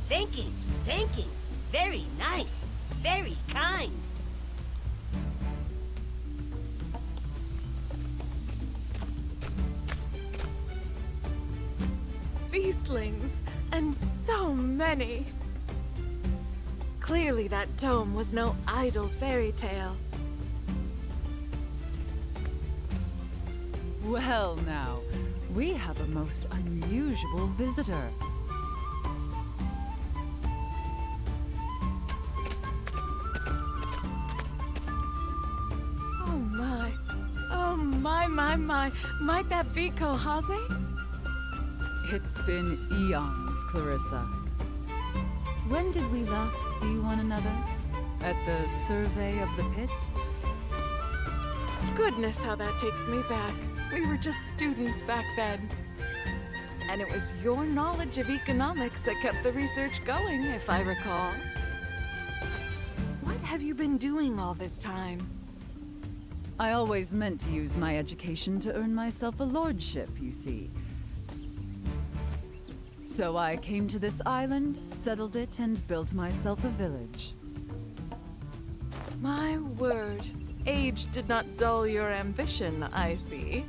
Thanking. Thanking. Very nice. Very kind. Beastlings, and so many. Clearly that dome was no idle fairy tale. Well now, we have a most unusual visitor. Oh my. Oh my. Might that be Kohaze? It's been eons, Clarissa. When did we last see one another? At the survey of the pit? Goodness, how that takes me back. We were just students back then. And it was your knowledge of economics that kept the research going, if I recall. What have you been doing all this time? I always meant to use my education to earn myself a lordship, you see. So I came to this island, settled it, and built myself a village. My word. Age did not dull your ambition, I see.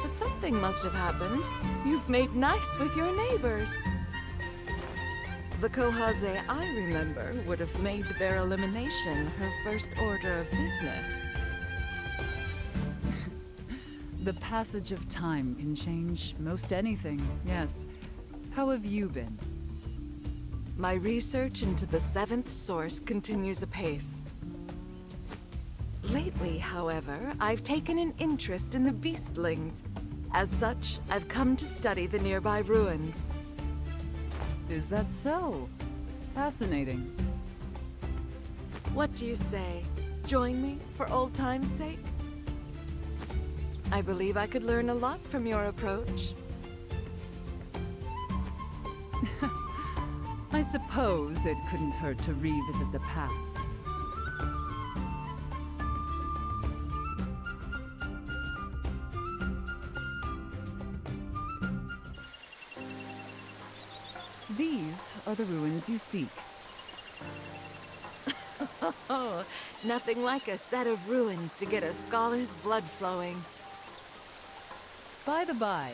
But something must have happened. You've made nice with your neighbors. The Kohaze I remember would have made their elimination her first order of business. The passage of time can change most anything, yes. How have you been? My research into the seventh source continues apace. Lately, however, I've taken an interest in the beastlings. As such, I've come to study the nearby ruins. Is that so? Fascinating. What do you say? Join me for old time's sake? I believe I could learn a lot from your approach. I suppose it couldn't hurt to revisit the past. These are the ruins you seek. Oh, nothing like a set of ruins to get a scholar's blood flowing. By the by,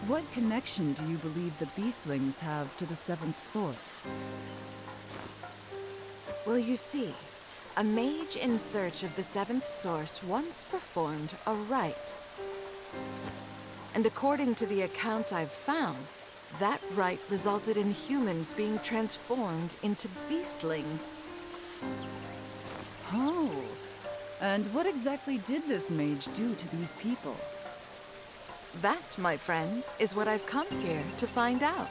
what connection do you believe the beastlings have to the seventh source? Well, you see, a mage in search of the seventh source once performed a rite. And according to the account I've found, that rite resulted in humans being transformed into beastlings. Oh, and what exactly did this mage do to these people? That, my friend, is what I've come here to find out.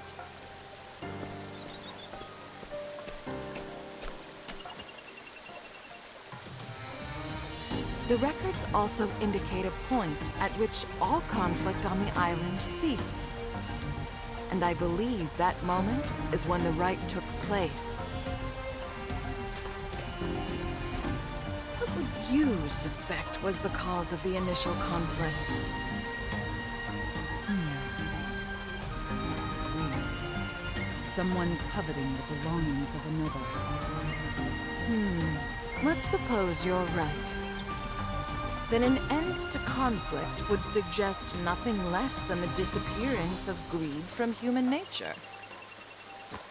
The records also indicate a point at which all conflict on the island ceased. And I believe that moment is when the rite took place. What would you suspect was the cause of the initial conflict? Someone coveting the belongings of another. Let's suppose you're right. Then an end to conflict would suggest nothing less than the disappearance of greed from human nature.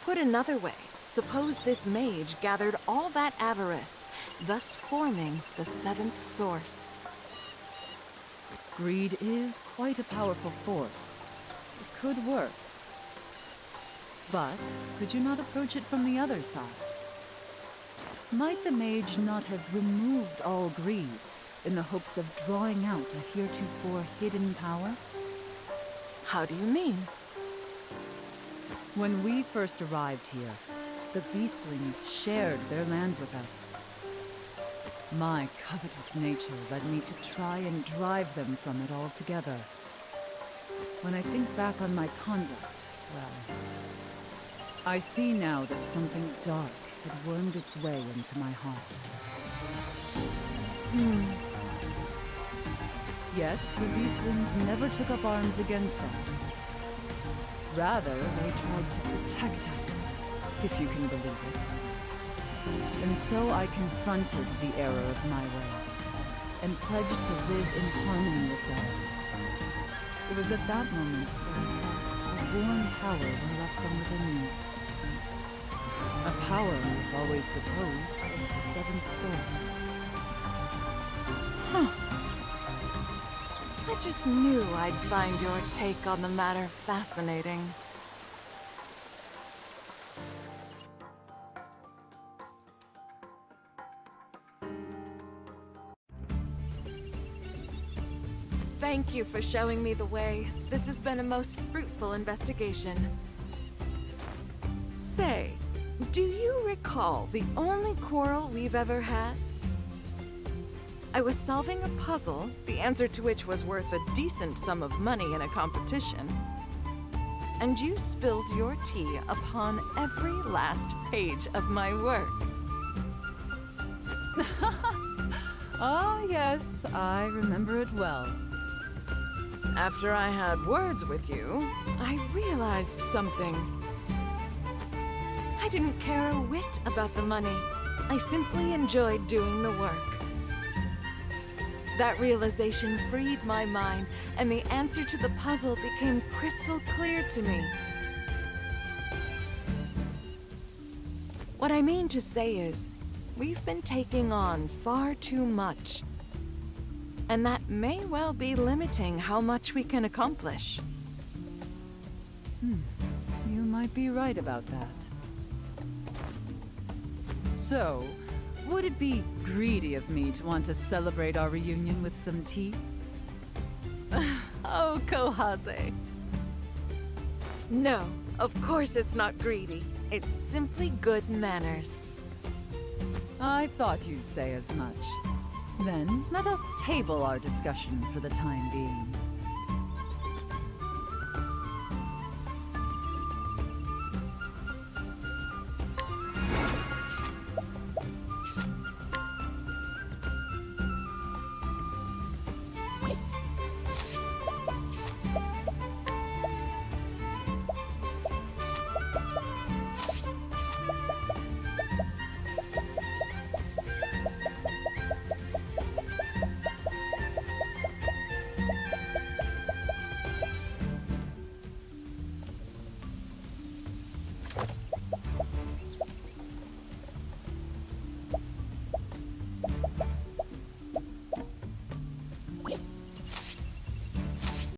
Put another way, suppose this mage gathered all that avarice, thus forming the seventh source. Greed is quite a powerful force. It could work. But could you not approach it from the other side? Might the mage not have removed all greed in the hopes of drawing out a heretofore hidden power? How do you mean? When we first arrived here, the beastlings shared their land with us. My covetous nature led me to try and drive them from it altogether. When I think back on my conduct, well, I see now that something dark had wormed its way into my heart. Yet, the beastlings never took up arms against us. Rather, they tried to protect us, if you can believe it. And so I confronted the error of my ways, and pledged to live in harmony with them. It was at that moment that I felt a warm power well up from within me. A power I've always supposed was the seventh source. I just knew I'd find your take on the matter fascinating. Thank you for showing me the way. This has been a most fruitful investigation. Say, do you recall the only quarrel we've ever had? I was solving a puzzle, the answer to which was worth a decent sum of money in a competition. And you spilled your tea upon every last page of my work. Ah, yes, I remember it well. After I had words with you, I realized something. I didn't care a whit about the money. I simply enjoyed doing the work. That realization freed my mind, and the answer to the puzzle became crystal clear to me. What I mean to say is, we've been taking on far too much. And that may well be limiting how much we can accomplish. You might be right about that. So, would it be greedy of me to want to celebrate our reunion with some tea? Oh, Kohase. No, of course it's not greedy. It's simply good manners. I thought you'd say as much. Then, let us table our discussion for the time being.